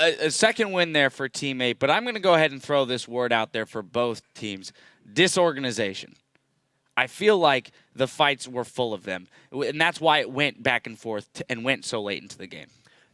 a second win there for teammate, but I'm going to go ahead and throw this word out there for both teams. Disorganization. I feel like the fights were full of them, and that's why it went back and forth and went so late into the game.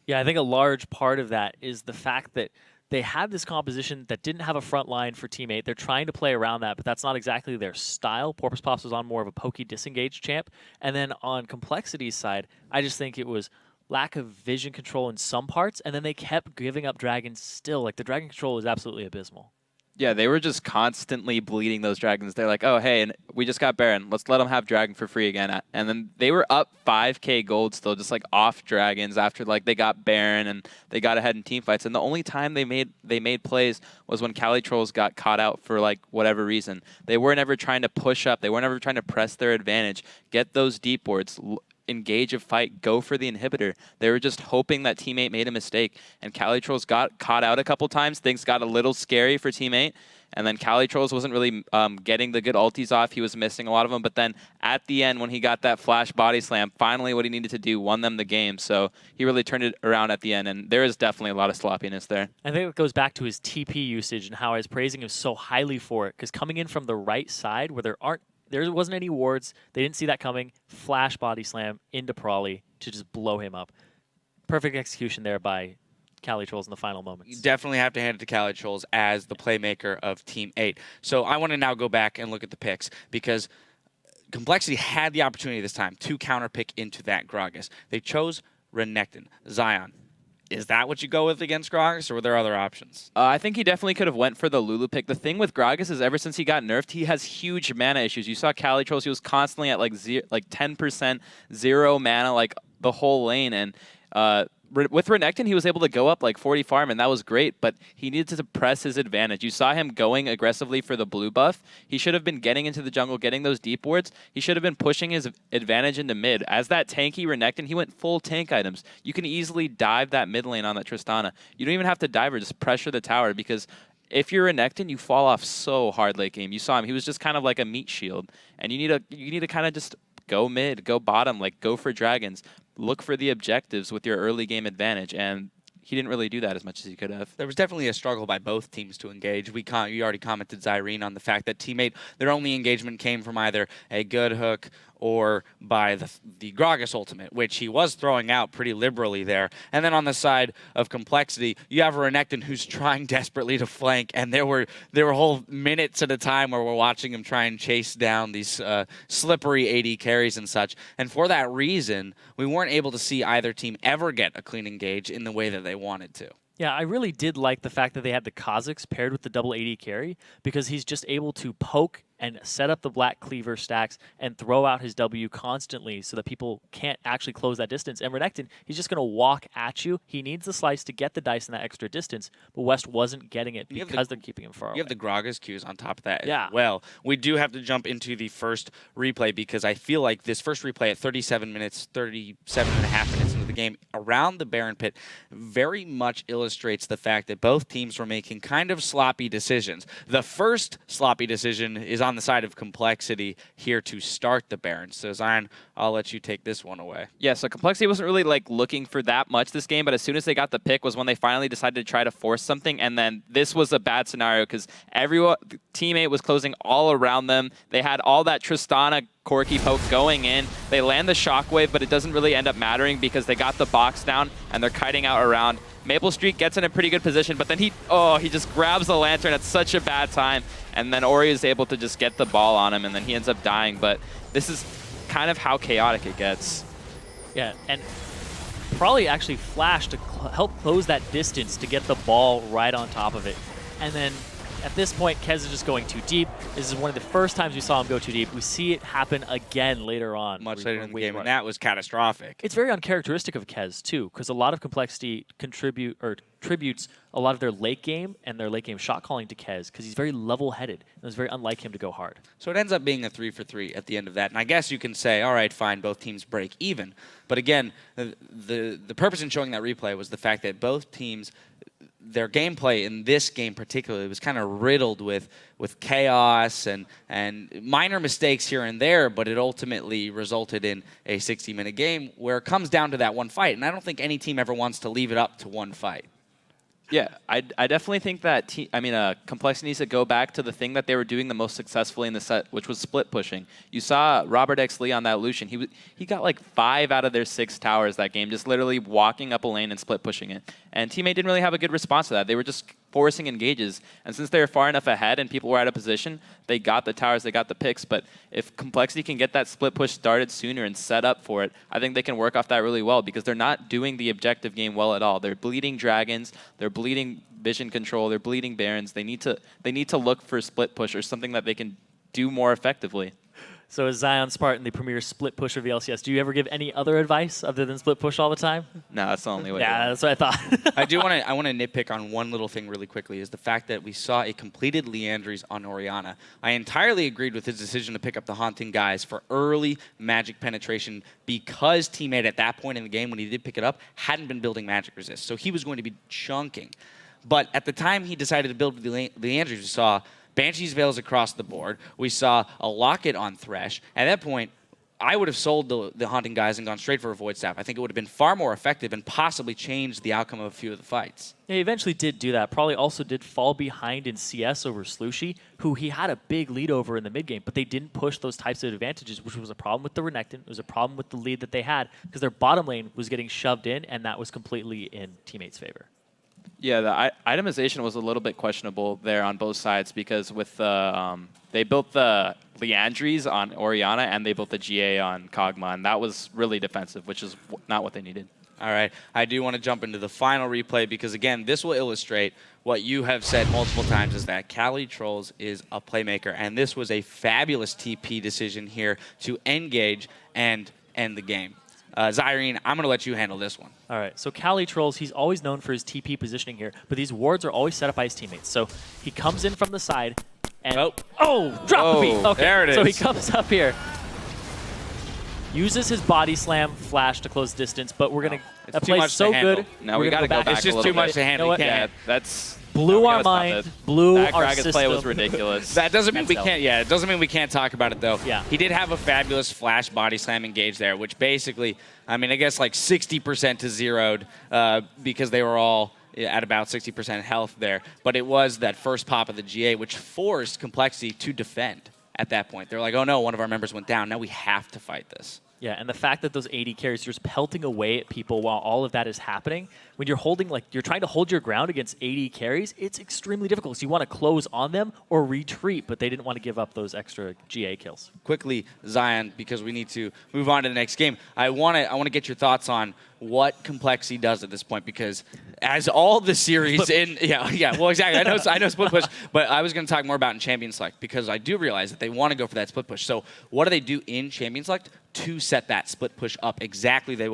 Yeah, I think a large part of that is the fact that they had this composition that didn't have a front line for teammate. They're trying to play around that, but that's not exactly their style. Porpoise Pops was on more of a pokey, disengaged champ. And then on Complexity's side, I just think it was lack of vision control in some parts, and then they kept giving up dragons still. Like, the dragon control is absolutely abysmal. Yeah, they were just constantly bleeding those dragons. They're like, oh, hey, and we just got Baron. Let's let them have dragon for free again. And then they were up 5k gold still, just like off dragons after like they got Baron and they got ahead in team fights. And the only time they made plays was when Cali Trolls got caught out for like whatever reason. They weren't ever trying to push up. They weren't ever trying to press their advantage, get those deep boards, engage a fight, go for the inhibitor. They were just hoping that teammate made a mistake, and Cali Trolls got caught out a couple times. Things got a little scary for teammate, and then Cali Trolls wasn't really getting the good ultis off. He was missing a lot of them, but then at the end when he got that flash body slam, finally what he needed to do won them the game, so he really turned it around at the end, and there is definitely a lot of sloppiness there. I think it goes back to his TP usage and how I was praising him so highly for it, because coming in from the right side where there wasn't any wards. They didn't see that coming. Flash body slam into Prawley to just blow him up. Perfect execution there by Cali Trolls in the final moments. You definitely have to hand it to Cali Trolls as the playmaker of Team 8. So I want to now go back and look at the picks because Complexity had the opportunity this time to counterpick into that Gragas. They chose Renekton, Zion. Is that what you go with against Gragas, or were there other options? I think he definitely could have went for the Lulu pick. The thing with Gragas is ever since he got nerfed, he has huge mana issues. You saw Cali Trolls, he was constantly at like 10%, 0 mana, like the whole lane. And with Renekton, he was able to go up like 40 farm, and that was great, but he needed to press his advantage. You saw him going aggressively for the blue buff. He should have been getting into the jungle, getting those deep wards. He should have been pushing his advantage into mid. As that tanky Renekton, he went full tank items. You can easily dive that mid lane on that Tristana. You don't even have to dive her, just pressure the tower, because if you're Renekton, you fall off so hard late game. You saw him. He was just kind of like a meat shield, and you need to kind of just go mid, go bottom, like go for dragons. Look for the objectives with your early game advantage, and he didn't really do that as much as he could have. There was definitely a struggle by both teams to engage. You already commented, Zirene, on the fact that teammate, their only engagement came from either a good hook or by the Gragas ultimate, which he was throwing out pretty liberally there. And then on the side of Complexity, you have a Renekton who's trying desperately to flank, and there were whole minutes at a time where we're watching him try and chase down these slippery AD carries and such. And for that reason, we weren't able to see either team ever get a clean engage in the way that they wanted to. Yeah, I really did like the fact that they had the Kha'Zix paired with the double AD carry, because he's just able to poke and set up the Black Cleaver stacks and throw out his W constantly so that people can't actually close that distance. And Renekton, he's just going to walk at you. He needs the slice to get the dice in that extra distance, but West wasn't getting it because they're keeping him far away. You have the Gragas Qs on top of that as well. We do have to jump into the first replay because I feel like this first replay at 37 minutes, 37 and a half minutes into the game around the Baron pit very much illustrates the fact that both teams were making kind of sloppy decisions. The first sloppy decision is on the side of Complexity here to start the Baron. So Zion, I'll let you take this one away. Yeah, so Complexity wasn't really like looking for that much this game, but as soon as they got the pick was when they finally decided to try to force something, and then this was a bad scenario because teammate was closing all around them. They had all that Tristana Corki poke going in. They land the shockwave, but it doesn't really end up mattering because they got the box down and they're kiting out around. Maple Street gets in a pretty good position, but then he just grabs the lantern at such a bad time, and then Ori is able to just get the ball on him, and then he ends up dying. But this is kind of how chaotic it gets. Yeah, and probably actually flashed to help close that distance to get the ball right on top of it. And then at this point, Kez is just going too deep. This is one of the first times we saw him go too deep. We see it happen again later on. Much later in the game, and that was catastrophic. It's very uncharacteristic of Kez, too, because a lot of Complexity tributes a lot of their late game and their late game shot calling to Kez, because he's very level-headed, and it's very unlike him to go hard. So it ends up being a 3-for-3 at the end of that. And I guess you can say, all right, fine, both teams break even. But again, the purpose in showing that replay was the fact that both teams, their gameplay in this game particularly was kind of riddled with chaos and minor mistakes here and there, but it ultimately resulted in a 60-minute game where it comes down to that one fight. And I don't think any team ever wants to leave it up to one fight. Yeah, I definitely think that Complexity needs to go back to the thing that they were doing the most successfully in the set, which was split pushing. You saw Robert X. Lee on that Lucian. He got like 5 out of their 6 towers that game, just literally walking up a lane and split pushing it. And teammate didn't really have a good response to that. They were just forcing engages. And since they were far enough ahead and people were out of position, they got the towers, they got the picks. But if Complexity can get that split push started sooner and set up for it, I think they can work off that really well because they're not doing the objective game well at all. They're bleeding dragons, they're bleeding vision control, they're bleeding barons. They need to look for split push or something that they can do more effectively. So as ZionSpartan, the premier split pusher of the LCS, do you ever give any other advice other than split push all the time? No, that's the only way. Yeah, that's what I thought. I want to nitpick on one little thing really quickly, is the fact that we saw a completed Liandry's on Orianna. I entirely agreed with his decision to pick up the Haunting guys for early magic penetration because teammate at that point in the game when he did pick it up hadn't been building magic resist. So he was going to be chunking. But at the time he decided to build the Liandry's, we saw Banshee's Veils across the board. We saw a Locket on Thresh. At that point, I would have sold the Haunting guys and gone straight for a Void Staff. I think it would have been far more effective and possibly changed the outcome of a few of the fights. Yeah, he eventually did do that. Probably also did fall behind in CS over Slushy, who he had a big lead over in the mid game, but they didn't push those types of advantages, which was a problem with the Renekton. It was a problem with the lead that they had because their bottom lane was getting shoved in, and that was completely in teammates' favor. Yeah, the itemization was a little bit questionable there on both sides because with they built the Liandry's on Orianna and they built the GA on Kog'Maw, and that was really defensive, which is not what they needed. All right, I do want to jump into the final replay because, again, this will illustrate what you have said multiple times is that Cali_Trolls is a playmaker, and this was a fabulous TP decision here to engage and end the game. Zirene, I'm going to let you handle this one. All right, so Cali_Trolls, he's always known for his TP positioning here, but these wards are always set up by his teammates. So he comes in from the side and... drop the beat. Okay, there it is. So he comes up here, uses his body slam flash to close distance, but we're going to... That plays so good. No, we got to go back It's just too much to handle. You know yeah, that's... Blew our mind, blew our Gragas system. play was ridiculous. That doesn't mean we can't. Yeah, it doesn't mean we can't talk about it though. Yeah. He did have a fabulous flash body slam engage there, which basically, I mean, I guess like 60% to zeroed because they were all at about 60% health there. But it was that first pop of the GA, which forced Complexity to defend at that point. They're like, oh no, one of our members went down. Now we have to fight this. Yeah, and the fact that those AD carries are just pelting away at people while all of that is happening, when you're holding, like, you're trying to hold your ground against AD carries, it's extremely difficult. So you want to close on them or retreat, but they didn't want to give up those extra GA kills. Quickly, Zion, because we need to move on to the next game. I want to get your thoughts on what Complexity does at this point, because as all the series well, exactly. I know split push, but I was going to talk more about in Champion Select because I do realize that they want to go for that split push. So what do they do in Champion Select to set that split push up exactly the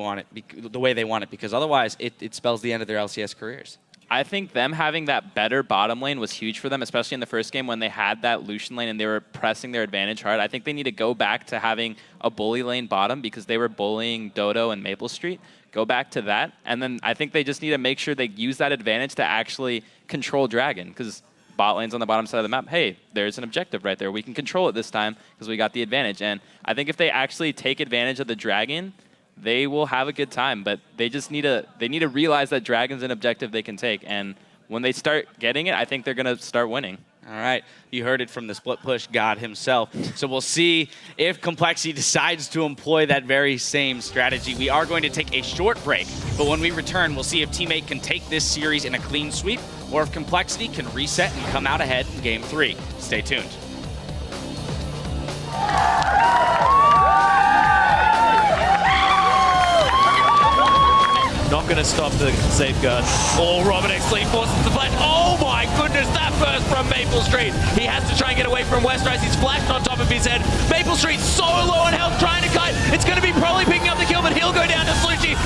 way they want it? Because otherwise it spells the end of their LCS careers. I think them having that better bottom lane was huge for them, especially in the first game when they had that Lucian lane and they were pressing their advantage hard. I think they need to go back to having a bully lane bottom because they were bullying Dodo and Maple Street. Go back to that. And then I think they just need to make sure they use that advantage to actually control Dragon because bot lane's on the bottom side of the map. Hey, there's an objective right there. We can control it this time because we got the advantage. And I think if they actually take advantage of the Dragon, they will have a good time, but they just need to realize that Dragon's an objective they can take, and when they start getting it, I think they're going to start winning. All right, you heard it from the split push god himself. So we'll see if Complexity decides to employ that very same strategy. We are going to take a short break, but when we return, we'll see if Teammate can take this series in a clean sweep, or if Complexity can reset and come out ahead in Game 3. Stay tuned. Not going to stop the safeguard. Oh, Robert X. Lee forces the flash. Oh my goodness, that burst from Maple Street. He has to try and get away from Westrise. He's flashed on top of his head. Maple Street so low on health, trying to kite. It's going to be probably picking up the kill, but he'll go down to Slushy.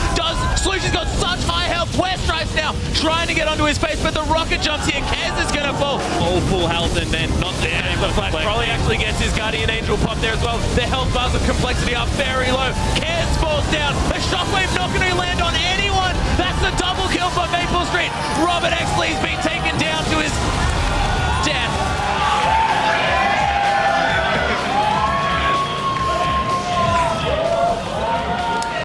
Slushy's got such high health. Westrise now trying to get onto his face, but the rocket jumps here. Kez is going to fall. Oh, full health, and then not there. The flash probably actually gets his Guardian Angel pop there as well. The health bars of Complexity are very low. Kez falls down. A shockwave not going to land on anyone. That's the double kill for Maple Street. Robert X. Lee's been